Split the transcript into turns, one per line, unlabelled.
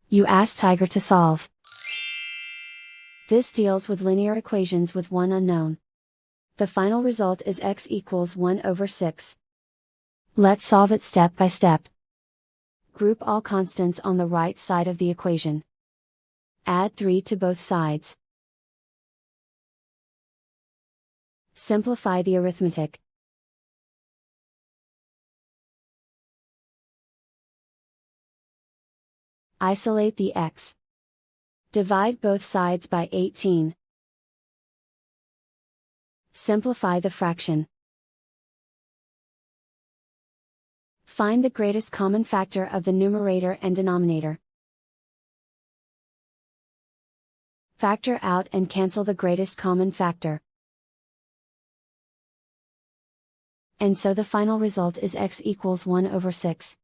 You ask Tiger to solve. This deals with linear equations with one unknown. The final result is x equals 1/6. Let's solve it step by step. Group all constants on the right side of the equation. Add 3 to both sides. Simplify the arithmetic. Isolate the x. Divide both sides by 18. Simplify the fraction. Find the greatest common factor of the numerator and denominator. Factor out and cancel the greatest common factor. And so the final result is x equals 1/6.